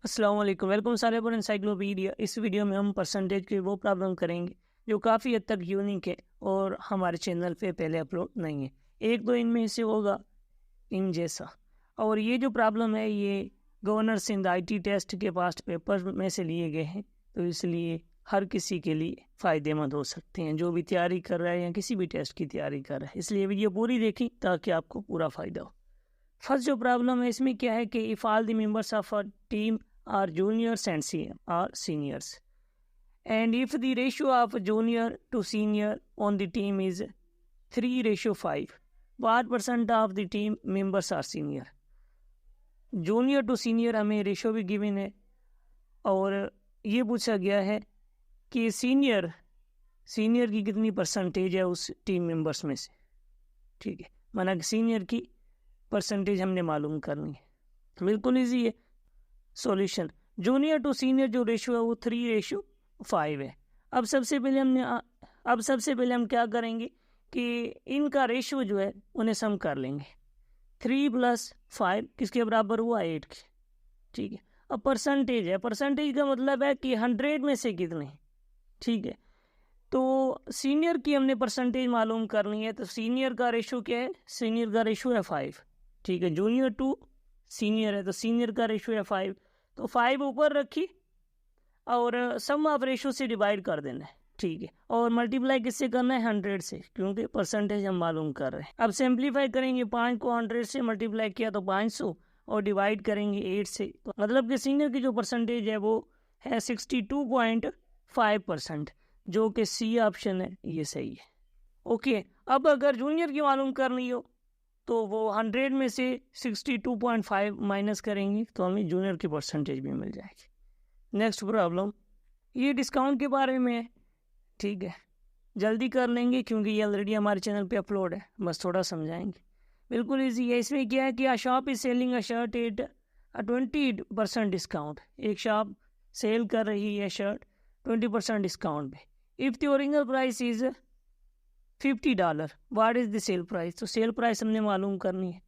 अस्सलाम वालेकुम, वेलकम सारे पर एनसाइक्लोपीडिया। इस वीडियो में हम परसेंटेज की वो प्रॉब्लम करेंगे जो काफ़ी हद तक यूनिक है और हमारे चैनल पे पहले अपलोड नहीं है। एक दो इनमें से होगा इन जैसा। और ये जो प्रॉब्लम है ये गवर्नर सिंध IT टेस्ट के पास्ट पेपर में से लिए गए हैं, तो इसलिए हर किसी के लिए फ़ायदेमंद हो सकते हैं जो भी तैयारी कर रहा है या किसी भी टेस्ट की तैयारी कर रहा है। इसलिए वीडियो पूरी देखें ताकि आपको पूरा फ़ायदा हो। फर्स्ट जो प्रॉब्लम है इसमें क्या है कि if all the members of a team are juniors and seniors, and if the ratio of junior to senior on the team is 3:5, what percent of the team members are senior? Junior to senior हमें ratio भी given है और ये पूछा गया है कि senior की कितनी परसेंटेज है उस टीम मेंबर्स में से। ठीक है, माना कि सीनियर की परसेंटेज हमने मालूम करनी है। बिल्कुल ईजी है सॉल्यूशन। जूनियर टू सीनियर जो रेशो है वो 3:5 है। अब सबसे पहले हम क्या करेंगे कि इनका रेशो जो है उन्हें सम कर लेंगे। 3 + 5 किसके बराबर हुआ? 8 के। ठीक है, अब परसेंटेज है, परसेंटेज का मतलब है कि 100 में से कितने। ठीक है, तो सीनियर की हमने परसेंटेज मालूम करनी है, तो सीनियर का रेशो क्या है? सीनियर का रेशो है 5। ठीक है, जूनियर टू सीनियर है तो सीनियर का रेशो है 5, तो 5 ऊपर रखी और सम ऑफ रेशो से डिवाइड कर देना है। ठीक है, और मल्टीप्लाई किससे करना है? 100 से, क्योंकि परसेंटेज हम मालूम कर रहे हैं। अब सिंप्लीफाई करेंगे, 5 को 100 से मल्टीप्लाई किया तो 500 और डिवाइड करेंगे 8 से, तो मतलब कि सीनियर की जो परसेंटेज है वो है 62.5%, जो कि सी ऑप्शन है, ये सही है। ओके, अब अगर जूनियर की मालूम करनी हो तो वो 100 में से 62.5 माइनस करेंगे तो हमें जूनियर की परसेंटेज भी मिल जाएगी। नेक्स्ट प्रॉब्लम, ये डिस्काउंट के बारे में है। ठीक है, जल्दी कर लेंगे क्योंकि ये ऑलरेडी हमारे चैनल पे अपलोड है, बस थोड़ा समझाएंगे। बिल्कुल ईजी है। इसमें क्या है कि a shop is selling a shirt at 20% discount. एक शॉप सेल कर रही है शर्ट 20% डिस्काउंट पे। If the original price is $50, what is the sale price? तो सेल प्राइस हमने मालूम करनी है।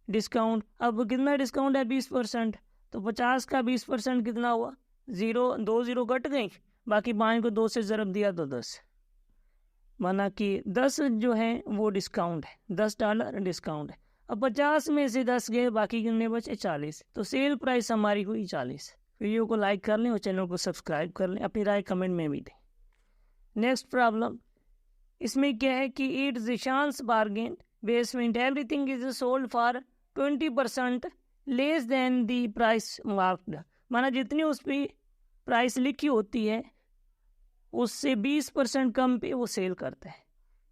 डिस्काउंट, अब कितना डिस्काउंट है? 20%, तो 50 का 20% कितना हुआ? 2 0 कट गई, बाकी 5 को 2 से ज़रब दिया तो 10, माना कि 10 जो है वो डिस्काउंट है, $10 डिस्काउंट है। अब 50 में से 10 गए, बाकी कितने बचे? 40, तो सेल प्राइस हमारी हुई 40। वीडियो को लाइक कर लें और चैनल को सब्सक्राइब कर लें, अपनी राय कमेंट में भी दें। नेक्स्ट प्रॉब्लम, इसमें क्या है कि it Zishan's bargain basement everything is sold for 20% less than the price marked. माना जितनी उस पर प्राइस लिखी होती है उससे 20% कम पे वो सेल करता है।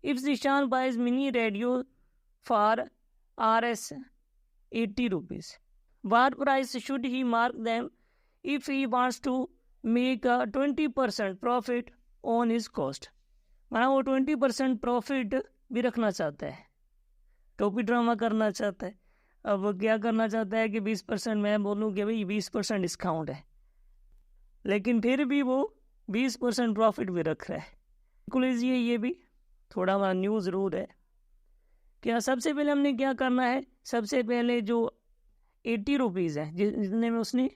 If Zishan buys mini radio for RS 80 rupees, what price should he mark them if he wants to make a 20% profit on his cost? माना वो 20% प्रॉफिट भी रखना चाहता है, टोपी ड्रामा करना चाहता है। अब वो क्या करना चाहता है कि 20%, मैं बोलूँ कि भाई 20% डिस्काउंट है, लेकिन फिर भी वो 20% प्रॉफिट भी रख रहा है। बिल्कुल ईजी है, ये भी थोड़ा हमारा न्यू ज़रूर है। क्या सबसे पहले हमने क्या करना है? सबसे पहले जो 80 रुपीज़ है जितने में उसने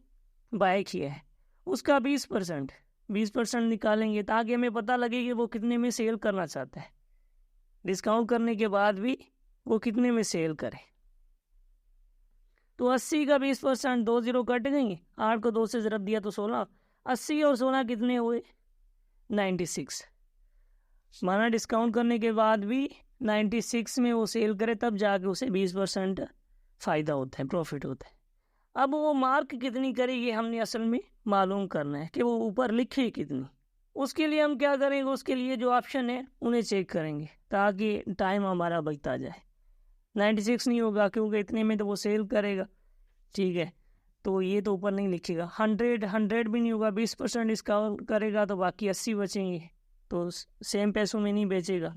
बाय किया है उसका 20% निकालेंगे ताकि हमें पता लगे कि वो कितने में सेल करना चाहता है। डिस्काउंट करने के बाद भी वो कितने में सेल करे। तो 80 का 20%, 2 0 कट गई, 8 को 2 से ज़रब दिया तो 16, 80 और 16 कितने हुए? 96। माना डिस्काउंट करने के बाद भी 96 में वो सेल करे तब जाके उसे 20% फ़ायदा होता है, प्रॉफिट होता है। अब वो मार्क कितनी करेगी हमने असल में मालूम करना है कि वो ऊपर लिखे कितनी। उसके लिए हम क्या करेंगे? उसके लिए जो ऑप्शन है उन्हें चेक करेंगे ताकि टाइम हमारा बचता जाए। 96 नहीं होगा क्योंकि इतने में तो वो सेल करेगा। ठीक है, तो ये तो ऊपर नहीं लिखेगा। 100 भी नहीं होगा, 20% डिस्काउंट करेगा तो बाकी 80 बचेंगे, तो सेम पैसों में नहीं बेचेगा।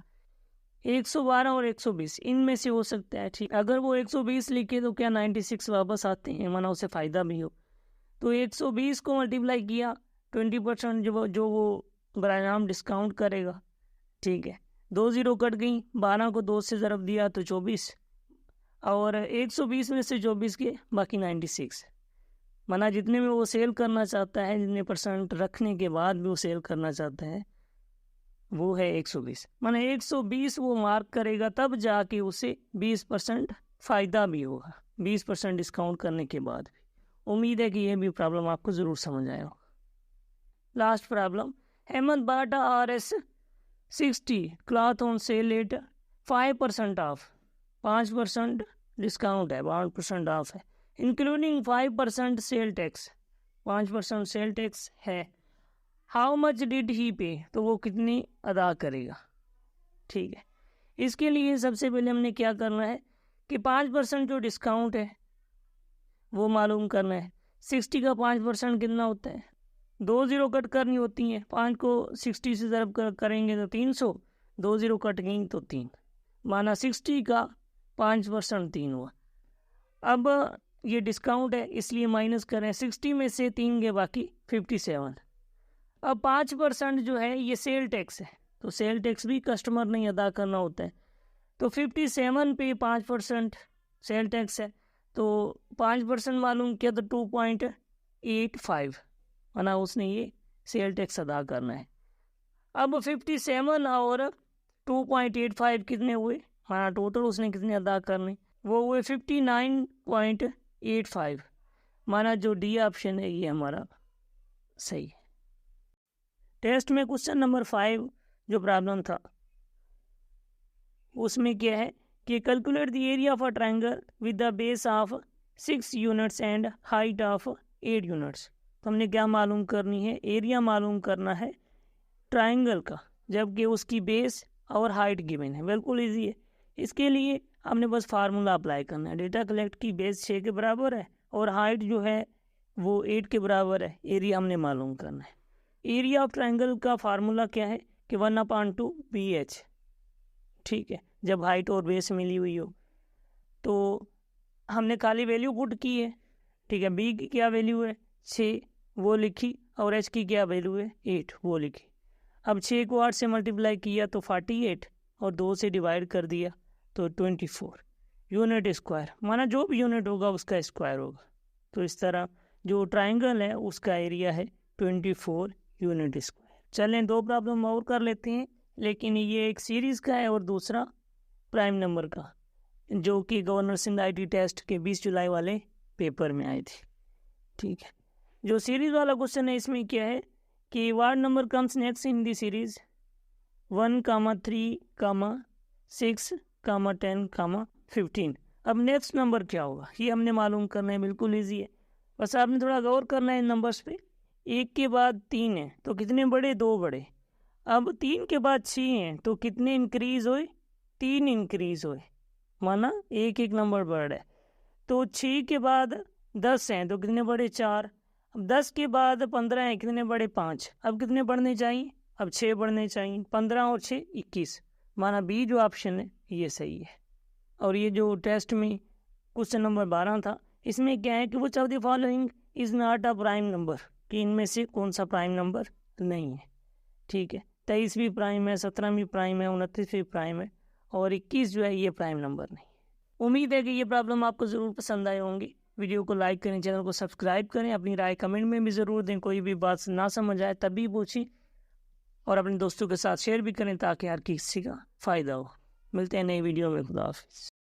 112 और 120 इनमें से हो सकता है। ठीक, अगर वो 120 लिखे तो क्या 96 वापस आते हैं, माना उसे फ़ायदा भी हो। तो 120 को मल्टीप्लाई किया 20% जो वो बरानाम डिस्काउंट करेगा। ठीक है, 2 0 कट गई, 12 को 2 से ज़रब दिया तो 24, और 120 में से 24 के बाकी 96, माना जितने में वो सेल करना चाहता है, जितने परसेंट रखने के बाद भी वो सेल करना चाहता है, वो है 120। माना 120 वो मार्क करेगा, तब जाके उसे 20% फ़ायदा भी होगा, 20% डिस्काउंट करने के बाद भी। उम्मीद है कि ये भी प्रॉब्लम आपको ज़रूर समझ आया होगा। Last problem, Hemant Bata RS 60 cloth on sale at 5% off, 5% discount है, 5% ऑफ है, including 5% sale tax, 5% sale tax है। How much did he pay, तो वो कितनी अदा करेगा। ठीक है, इसके लिए सबसे पहले हमने क्या करना है कि 5% जो डिस्काउंट है वो मालूम करना है। 60 का 5% कितना होता है, 2 ज़ीरो कट करनी होती हैं, 5 को 60 से ज़रब करेंगे तो 300, 2 ज़ीरो कट गई तो 3, माना 60 का 5% 3 हुआ। अब ये डिस्काउंट है इसलिए माइनस करें, 60 में से 3 के बाकी 57। अब 5% जो है ये सेल टैक्स है, तो सेल टैक्स भी कस्टमर नहीं अदा करना होता है, तो 57 पे 5% सेल टैक्स है, तो 5% मालूम किया तो 2.85, माना उसने ये सेल टैक्स अदा करना है। अब 57 और 2.85 कितने हुए, माना टोटल उसने कितने अदा करने, वो हुए 59.85, माना जो डी ऑप्शन है ये हमारा सही है। टेस्ट में क्वेश्चन नंबर 5 जो प्रॉब्लम था उसमें क्या है कि calculate the area of a triangle with the base of 6 units and height of 8 units. तो हमने क्या मालूम करनी है, एरिया मालूम करना है ट्रायंगल का, जबकि उसकी बेस और हाइट गिवन है। बिल्कुल इजी है, इसके लिए हमने बस फार्मूला अप्लाई करना है। डेटा कलेक्ट की बेस 6 के बराबर है और हाइट जो है वो 8 के बराबर है, एरिया हमने मालूम करना है। एरिया ऑफ ट्रायंगल का फार्मूला क्या है कि 1/2 BH। ठीक है, जब हाइट और बेस मिली हुई हो तो हमने खाली वैल्यू पुट की है। ठीक है, बी की क्या वैल्यू है 6 वो लिखी, और एच की क्या वैल्यू है 8 वो लिखी। अब 6 को 8 से मल्टीप्लाई किया तो 48 और 2 से डिवाइड कर दिया तो 24 यूनिट स्क्वायर, माना जो भी यूनिट होगा उसका स्क्वायर होगा। तो इस तरह जो ट्रायंगल है उसका एरिया है 24 यूनिट स्क्वायर। चलें 2 प्रॉब्लम और कर लेते हैं, लेकिन ये एक सीरीज़ का है और दूसरा प्राइम नंबर का, जो कि गवर्नर सिंध IT टेस्ट के 20 जुलाई वाले पेपर में आई थी। ठीक है, जो सीरीज़ वाला क्वेश्चन है इसमें क्या है कि ward number comes next in the series 1, 3, 6, 10, 15। अब नेक्स्ट नंबर क्या होगा ये हमने मालूम करना है। बिल्कुल ईजी है, बस आपने थोड़ा गौर करना है इन नंबर्स पे। 1 के बाद 3 है तो कितने बढ़े, 2 बढ़े। अब 3 के बाद 6 हैं तो कितने इंक्रीज हुए, 3 इंक्रीज हुए, माना 1 नंबर बढ़ है। तो 6 के बाद 10 हैं तो कितने बढ़े, 4। अब 10 के बाद 15 हैं, कितने बढ़े, 5। अब कितने बढ़ने चाहिए, अब 6 बढ़ने चाहिए, 15 और 6 21, माना बी जो ऑप्शन है ये सही है। और ये जो टेस्ट में क्वेश्चन नंबर 12 था इसमें क्या है कि वो of the following is not a prime number, कि इनमें से कौन सा प्राइम नंबर नहीं है। ठीक है, 23 भी प्राइम है, 17 भी प्राइम है, 29 भी प्राइम है, और 21 जो है ये प्राइम नंबर नहीं। उम्मीद है कि ये प्रॉब्लम आपको ज़रूर पसंद आए होंगी। वीडियो को लाइक करें, चैनल को सब्सक्राइब करें, अपनी राय कमेंट में भी ज़रूर दें। कोई भी बात ना समझ आए तब भी पूछें, और अपने दोस्तों के साथ शेयर भी करें ताकि हर किसी का फ़ायदा हो। मिलते हैं नई वीडियो में, खुदा हाफिज़।